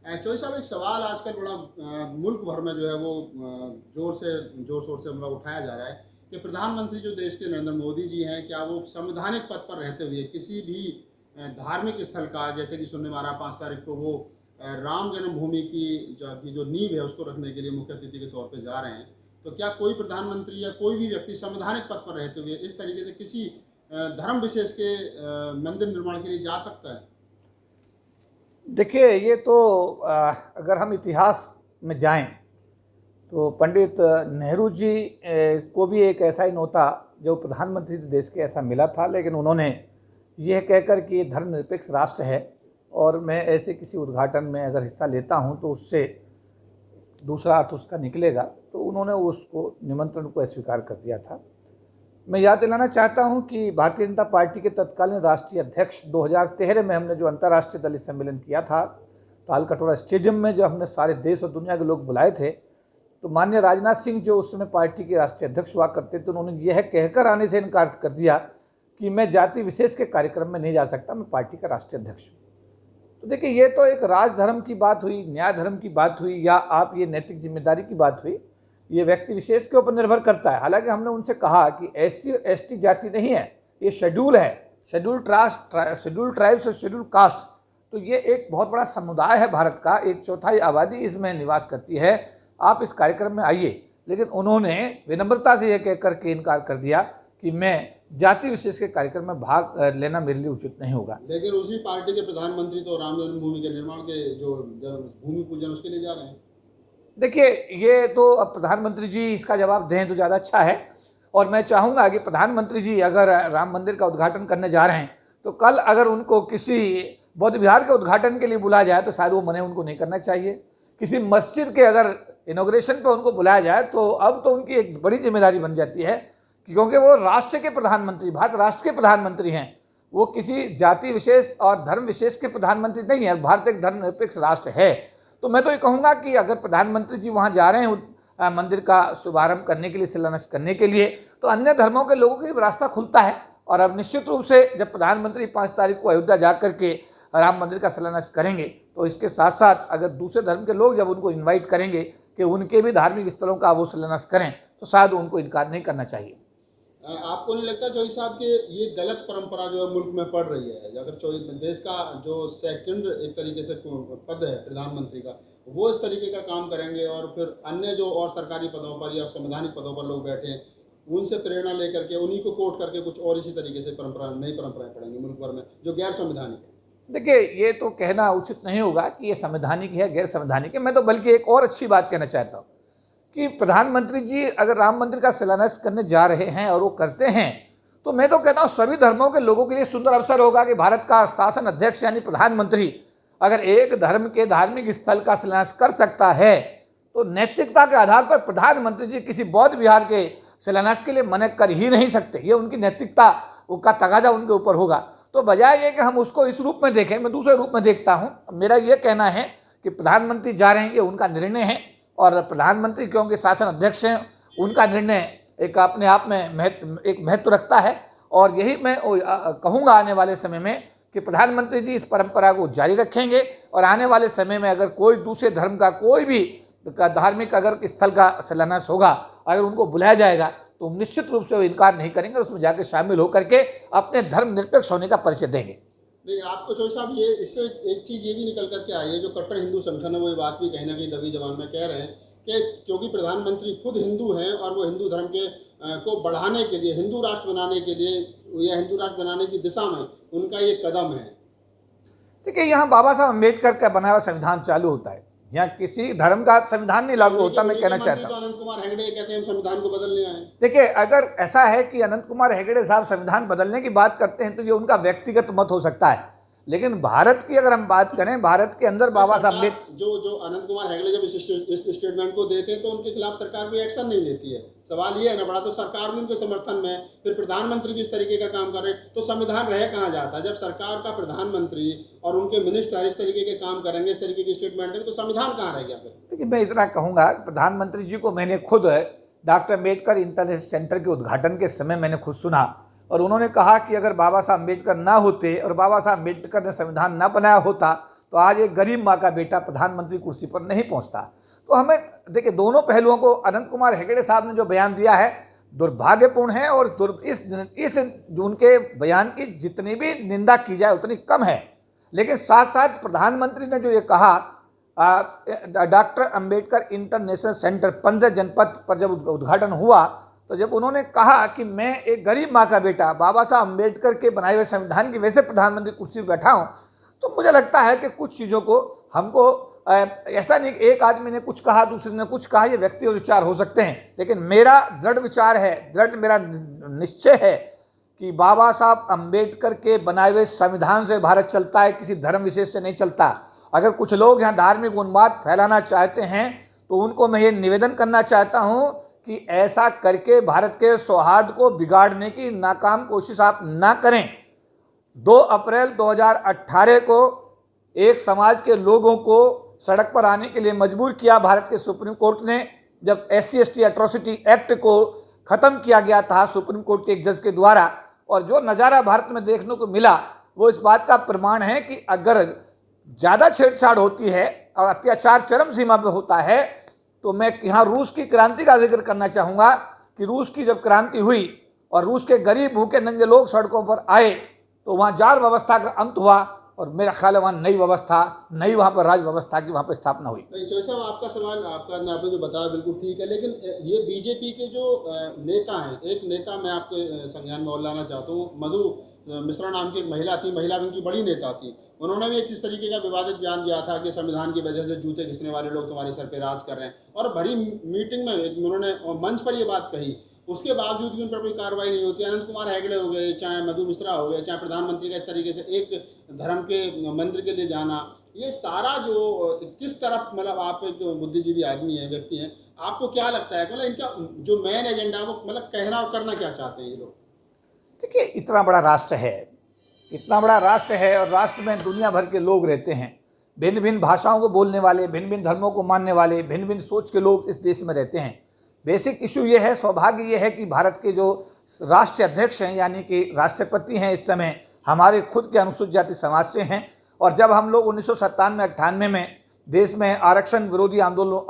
चौधरी साहब, एक सवाल आजकल बड़ा मुल्क भर में जो है वो जोर शोर से मतलब उठाया जा रहा है कि प्रधानमंत्री जो देश के नरेंद्र मोदी जी हैं, क्या वो संवैधानिक पद पर रहते हुए किसी भी धार्मिक स्थल का, जैसे कि सुनने में आ रहा 5 तारीख को वो राम जन्मभूमि की जो नींव है उसको रखने के लिए मुख्य अतिथि के तौर पर जा रहे हैं, तो क्या कोई प्रधानमंत्री या कोई भी व्यक्ति संवैधानिक पद पर रहते हुए इस तरीके से किसी धर्म विशेष के मंदिर निर्माण के लिए जा सकता है? देखिए, ये तो अगर हम इतिहास में जाएं तो पंडित नेहरू जी को भी एक ऐसा ही नौता जो प्रधानमंत्री देश के ऐसा मिला था, लेकिन उन्होंने यह कहकर कि ये धर्मनिरपेक्ष राष्ट्र है और मैं ऐसे किसी उद्घाटन में अगर हिस्सा लेता हूं तो उससे दूसरा अर्थ उसका निकलेगा, तो उन्होंने उसको निमंत्रण को अस्वीकार कर दिया था। मैं याद दिलाना चाहता हूं कि भारतीय जनता पार्टी के तत्कालीन राष्ट्रीय अध्यक्ष 2013 में हमने जो अंतर्राष्ट्रीय दलित सम्मेलन किया था तालकटोरा स्टेडियम में, जो हमने सारे देश और दुनिया के लोग बुलाए थे, तो माननीय राजनाथ सिंह जो उस समय पार्टी के राष्ट्रीय अध्यक्ष हुआ करते थे, उन्होंने यह कहकर आने से इनकार कर दिया कि मैं जाति विशेष के कार्यक्रम में नहीं जा सकता, मैं पार्टी का राष्ट्रीय अध्यक्ष हूँ। तो देखिए, ये तो एक राजधर्म की बात हुई, न्याय धर्म की बात हुई, या आप ये नैतिक जिम्मेदारी की बात हुई, ये व्यक्ति विशेष के ऊपर निर्भर करता है। हालांकि हमने उनसे कहा कि SC और ST जाति नहीं है, ये शेड्यूल है, शेड्यूल ट्राइब्स और शेड्यूल कास्ट। तो ये एक बहुत बड़ा समुदाय है भारत का, 1/4 आबादी इसमें निवास करती है, आप इस कार्यक्रम में आइए। लेकिन उन्होंने विनम्रता से यह कहकर के इनकार कर दिया कि मैं जाति विशेष के कार्यक्रम में भाग लेना मेरे लिए उचित नहीं होगा। लेकिन उसी पार्टी के प्रधानमंत्री तो राम जन्मभूमि के निर्माण के जो भूमि पूजन उसके लिए जा रहे हैं। देखिए, ये तो अब प्रधानमंत्री जी इसका जवाब दें तो ज़्यादा अच्छा है, और मैं चाहूँगा कि प्रधानमंत्री जी अगर राम मंदिर का उद्घाटन करने जा रहे हैं तो कल अगर उनको किसी बौद्ध विहार के उद्घाटन के लिए बुलाया जाए तो शायद वो मने उनको नहीं करना चाहिए। किसी मस्जिद के अगर इनॉग्रेशन पे उनको बुलाया जाए तो अब तो उनकी एक बड़ी जिम्मेदारी बन जाती है, क्योंकि वो राष्ट्र के प्रधानमंत्री, भारत राष्ट्र के प्रधानमंत्री हैं, वो किसी जाति विशेष और धर्म विशेष के प्रधानमंत्री नहीं है। भारत एक धर्मनिरपेक्ष राष्ट्र है। तो मैं तो ये कहूँगा कि अगर प्रधानमंत्री जी वहाँ जा रहे हैं मंदिर का शुभारंभ करने के लिए, शिलान्यास करने के लिए, तो अन्य धर्मों के लोगों के रास्ता खुलता है। और अब निश्चित रूप से जब प्रधानमंत्री 5 तारीख को अयोध्या जा करके राम मंदिर का शिलान्यास करेंगे, तो इसके साथ साथ अगर दूसरे धर्म के लोग जब उनको इन्वाइट करेंगे कि उनके भी धार्मिक स्थलों का वो शिलान्यास करें, तो शायद उनको इनकार नहीं करना चाहिए। आपको नहीं लगता चौधरी साहब कि ये गलत परंपरा जो है मुल्क में पड़ रही है? अगर देश का जो सेकंड एक तरीके से पद है प्रधानमंत्री का, वो इस तरीके का काम करेंगे और फिर अन्य जो और सरकारी पदों पर या संवैधानिक पदों पर लोग बैठे हैं, उनसे प्रेरणा लेकर के उन्हीं को कोट करके कुछ और इसी तरीके से नई परंपराएं पड़ेंगी मुल्क भर में जो गैर संवैधानिक है। देखिए, ये तो कहना उचित नहीं होगा कि ये संवैधानिक है गैर संवैधानिक है। मैं तो बल्कि एक और अच्छी बात कहना चाहता हूँ कि प्रधानमंत्री जी अगर राम मंदिर का शिलान्यास करने जा रहे हैं और वो करते हैं, तो मैं तो कहता हूँ सभी धर्मों के लोगों के लिए सुंदर अवसर होगा कि भारत का शासन अध्यक्ष यानी प्रधानमंत्री अगर एक धर्म के धार्मिक स्थल का शिलान्यास कर सकता है, तो नैतिकता के आधार पर प्रधानमंत्री जी किसी बौद्ध विहार के शिलान्यास के लिए मना कर ही नहीं सकते। ये उनकी नैतिकता का तगाजा उनके ऊपर होगा। तो बजाय ये कि हम उसको इस रूप में देखें, मैं दूसरे रूप में देखता हूँ। मेरा ये कहना है कि प्रधानमंत्री जा रहे हैं, ये उनका निर्णय है, और प्रधानमंत्री क्योंकि शासन अध्यक्ष हैं, उनका निर्णय एक अपने आप में एक महत्व रखता है। और यही मैं कहूँगा आने वाले समय में कि प्रधानमंत्री जी इस परंपरा को जारी रखेंगे, और आने वाले समय में अगर कोई दूसरे धर्म का कोई भी धार्मिक अगर स्थल का शिलान्यास होगा, अगर उनको बुलाया जाएगा, तो निश्चित रूप से वो इनकार नहीं करेंगे, उसमें जाकर शामिल होकर के अपने धर्म निरपेक्ष होने का परिचय देंगे। नहीं, आपको चौधरी साहब ये इससे एक चीज़ ये भी निकल करके आ रही है, जो कट्टर हिंदू संगठन है वो ये बात भी कहीं ना कहीं दबी जबान में कह रहे हैं कि क्योंकि प्रधानमंत्री खुद हिंदू हैं और वो हिंदू धर्म के को बढ़ाने के लिए, हिंदू राष्ट्र बनाने के लिए या हिंदू राष्ट्र बनाने की दिशा में उनका ये कदम है। देखिए, यहाँ बाबा साहब अम्बेडकर का बनाया हुआ संविधान चालू होता है, यहाँ किसी धर्म का संविधान नहीं लागू होता। मैं कहना चाहता हूँ, अनंत कुमार हेगड़े कहते हैं हम संविधान को बदलने आए। देखिए, अगर ऐसा है कि अनंत कुमार हेगड़े साहब संविधान बदलने की बात करते हैं तो ये उनका व्यक्तिगत मत हो सकता है, लेकिन भारत की अगर हम बात करें, भारत के अंदर बाबा साहब अम्बेडकर जो अनंत कुमार हेगड़े जब इस स्टेटमेंट को देते हैं तो उनके खिलाफ सरकार कोई एक्शन नहीं लेती है। सवाल ये है ना बड़ा, तो सरकार भी उनके समर्थन में, फिर प्रधानमंत्री भी इस तरीके का काम कर रहे हैं, तो संविधान रह कहाँ जाता है? जब सरकार का प्रधानमंत्री और उनके मिनिस्टर इस तरीके के काम करेंगे, इस तरीके की स्टेटमेंट देंगे, तो संविधान कहाँ रह गया फिर? देखिए, मैं इतना कहूँगा, प्रधानमंत्री जी को मैंने खुद डॉक्टर अम्बेडकर इंटरनेशनल सेंटर के उद्घाटन के समय मैंने खुद सुना, और उन्होंने कहा कि अगर बाबा साहब अम्बेडकर ना होते और बाबा साहब अम्बेडकर ने संविधान ना बनाया होता तो आज एक गरीब माँ का बेटा प्रधानमंत्री कुर्सी पर नहीं पहुंचता। तो हमें देखिए, दोनों पहलुओं को अनंत कुमार हेगड़े साहब ने जो बयान दिया है दुर्भाग्यपूर्ण है, और इस उनके बयान की जितनी भी निंदा की जाए उतनी कम है। लेकिन साथ साथ प्रधानमंत्री ने जो ये कहा, डॉक्टर अंबेडकर इंटरनेशनल सेंटर 15 जनपद पर जब उद्घाटन हुआ, तो जब उन्होंने कहा कि मैं एक गरीब माँ का बेटा बाबा साहब अंबेडकर के बनाए हुए संविधान की वैसे प्रधानमंत्री कुर्सी पर बैठा हूँ, तो मुझे लगता है कि कुछ चीज़ों को हमको ऐसा नहीं कि एक आदमी ने कुछ कहा दूसरे ने कुछ कहा, ये व्यक्तिगत विचार हो सकते हैं, लेकिन मेरा दृढ़ विचार है, दृढ़ मेरा निश्चय है कि बाबा साहब अंबेडकर के बनाए हुए संविधान से भारत चलता है, किसी धर्म विशेष से नहीं चलता। अगर कुछ लोग यहाँ धार्मिक उन्माद फैलाना चाहते हैं तो उनको मैं ये निवेदन करना चाहता हूँ कि ऐसा करके भारत के सौहार्द को बिगाड़ने की नाकाम कोशिश आप ना करें। 2 अप्रैल 2018 को एक समाज के लोगों को सड़क पर आने के लिए मजबूर किया भारत के सुप्रीम कोर्ट ने, जब SC/ST एट्रोसिटी एक्ट को ख़त्म किया गया था सुप्रीम कोर्ट के एक जज के द्वारा। और जो नज़ारा भारत में देखने को मिला वो इस बात का प्रमाण है कि अगर ज़्यादा छेड़छाड़ होती है और अत्याचार चरम सीमा पर होता है, तो मैं यहाँ रूस की क्रांति का जिक्र करना चाहूँगा कि रूस की जब क्रांति हुई और रूस के गरीब भूखे नंगे लोग सड़कों पर आए, तो वहाँ जार व्यवस्था का अंत हुआ और मेरा ख्याल है वहाँ नई व्यवस्था, नई वहाँ पर राज व्यवस्था की वहाँ पर स्थापना हुई। नहीं चौधरी साहब, आपका सवाल आपने जो बताया बिल्कुल ठीक है, लेकिन ये बीजेपी के जो नेता हैं, एक नेता मैं आपके संज्ञान में और लाना चाहता हूँ, मधु मिश्रा नाम की एक महिला थी, महिला उनकी बड़ी नेता थी। उन्होंने भी एक इस तरीके का विवादित बयान दिया था कि संविधान की वजह से जूते घिसने वाले लोग तुम्हारे सर पे राज कर रहे हैं, और भरी मीटिंग में उन्होंने मंच पर ये बात कही। उसके बावजूद भी उन पर कोई कार्रवाई नहीं होती। अनंत कुमार हेगड़े हो गए, चाहे मधु मिश्रा हो गए, चाहे प्रधानमंत्री का इस तरीके से एक धर्म के मंदिर के लिए जाना, ये सारा जो किस तरफ, मतलब आप एक बुद्धिजीवी आदमी है, व्यक्ति हैं, आपको क्या लगता है मतलब इनका जो मेन एजेंडा है वो मतलब कहना और करना क्या चाहते हैं ये लोग? देखिए, इतना बड़ा राष्ट्र है, इतना बड़ा राष्ट्र है और राष्ट्र में दुनिया भर के लोग रहते हैं, भिन्न भिन्न भाषाओं को बोलने वाले, भिन्न भिन्न धर्मों को मानने वाले, भिन्न भिन्न सोच के लोग इस देश में रहते हैं। बेसिक इशू ये है, सौभाग्य ये है कि भारत के जो राष्ट्रीय अध्यक्ष हैं यानी कि राष्ट्रपति हैं इस समय हमारे खुद के अनुसूचित जाति समाज से हैं। और जब हम लोग 1997-98 में देश में आरक्षण विरोधी आंदोलन,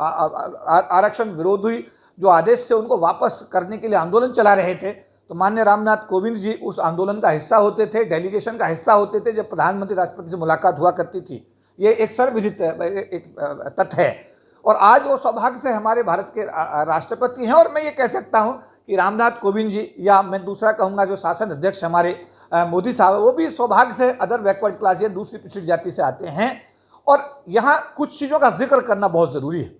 आरक्षण विरोधी जो आदेश थे उनको वापस करने के लिए आंदोलन चला रहे थे, तो माननीय रामनाथ कोविंद जी उस आंदोलन का हिस्सा होते थे, डेलीगेशन का हिस्सा होते थे जब प्रधानमंत्री राष्ट्रपति से मुलाकात हुआ करती थी। ये एक सर्वविदित एक तथ्य है। और आज वो सौभाग्य से हमारे भारत के राष्ट्रपति हैं। और मैं ये कह सकता हूँ कि रामनाथ कोविंद जी, या मैं दूसरा कहूँगा जो शासन अध्यक्ष हमारे मोदी साहब, वो भी सौभाग्य से अदर बैकवर्ड क्लास या दूसरी पिछड़ी जाति से आते हैं। और यहाँ कुछ चीज़ों का जिक्र करना बहुत ज़रूरी है।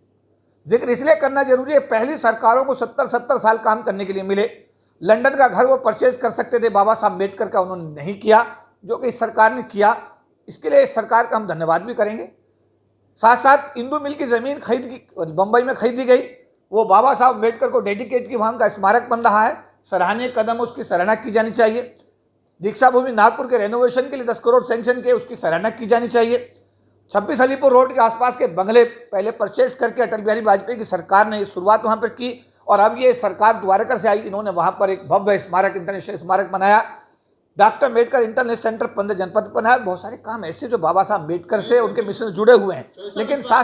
जिक्र इसलिए करना जरूरी है, पहली सरकारों को 70 साल काम करने के लिए मिले। लंदन का घर वो परचेज कर सकते थे, बाबा साहब अम्बेडकर का उन्होंने नहीं किया, जो कि इस सरकार ने किया। इसके लिए इस सरकार का हम धन्यवाद भी करेंगे। साथ साथ इंदू मिल की ज़मीन खरीद की बम्बई में खरीदी गई, वो बाबा साहब अम्बेडकर को डेडिकेट की, वहाँ का स्मारक बन रहा है, सराहनीय कदम, उसकी सराहना की जानी चाहिए। दीक्षा भूमि नागपुर के रेनोवेशन के लिए 10 करोड़ सैंक्शन के, उसकी सराहना की जानी चाहिए। 26 अलीपुर रोड के आसपास के बंगले पहले परचेज करके अटल बिहारी वाजपेयी की सरकार ने शुरुआत वहाँ पर की, और अब ये सरकार द्वारकर से आई, इन्होंने वहाँ पर एक भव्य स्मारक, इंटरनेशनल स्मारक बनाया। डॉक्टर अम्बेडकर इंटरनेशनल सेंटर 15 जनपद बनाया। बहुत सारे काम ऐसे जो बाबा साहब अम्बेडकर से उनके मिशन से जुड़े हुए हैं। लेकिन साथ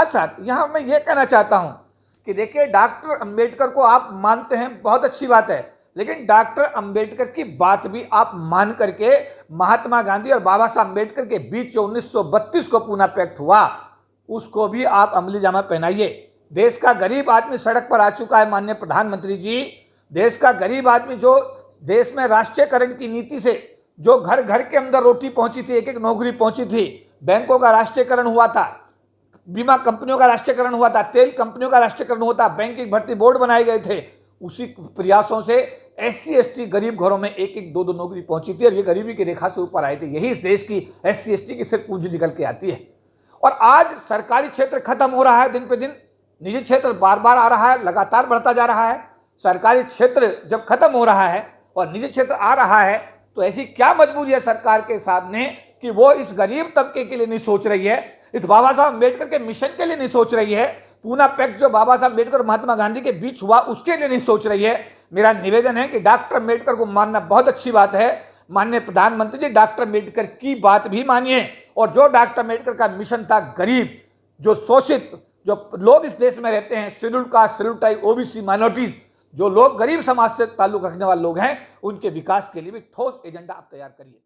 साथ यहाँ मैं ये कहना चाहता हूँ कि देखिए, डॉक्टर अम्बेडकर को आप मानते हैं, बहुत अच्छी बात है, लेकिन डॉक्टर अम्बेडकर की बात भी आप मान करके महात्मा गांधी और बाबा साहब अम्बेडकर के बीच जो 1932 को पूना पैक्ट हुआ, उसको भी आप अमली जामा पहनाइए। देश का गरीब आदमी सड़क पर आ चुका है माननीय प्रधानमंत्री जी। देश का गरीब आदमी जो देश में राष्ट्रीयकरण की नीति से जो घर घर के अंदर रोटी पहुंची थी, एक एक नौकरी पहुंची थी, बैंकों का राष्ट्रीयकरण हुआ था, बीमा कंपनियों का राष्ट्रीयकरण हुआ था, तेल कंपनियों का राष्ट्रीयकरण हुआ था, बैंकिंग भर्ती बोर्ड बनाए गए थे, उसी प्रयासों से SC/ST गरीब घरों में एक एक 2 नौकरी पहुंची थी और ये गरीबी की रेखा से ऊपर आए थे। यही इस देश की SC/ST की सिर्फ पूंजी निकल के आती है। और आज सरकारी क्षेत्र खत्म हो रहा है दिन पे दिन, निजी क्षेत्र बार बार आ रहा है, लगातार बढ़ता जा रहा है। सरकारी क्षेत्र जब खत्म हो रहा है और निजी क्षेत्र आ रहा है, तो ऐसी क्या मजबूरी है सरकार के सामने कि वो इस गरीब तबके के लिए नहीं सोच रही है, इस बाबा साहब अम्बेडकर के मिशन के लिए नहीं सोच रही है, पूना पैक्ट जो बाबा साहब अम्बेडकर और महात्मा गांधी के बीच हुआ उसके लिए नहीं सोच रही है। मेरा निवेदन है कि डॉक्टर अम्बेडकर को मानना बहुत अच्छी बात है, माननीय प्रधानमंत्री जी डॉक्टर अम्बेडकर की बात भी मानिए और जो डॉक्टर अम्बेडकर का मिशन था, गरीब, जो शोषित, जो लोग इस देश में रहते हैं, schedule caste, schedule tribe, OBC, minorities, जो लोग गरीब समाज से ताल्लुक रखने वाले लोग हैं, उनके विकास के लिए भी ठोस एजेंडा आप तैयार करिए।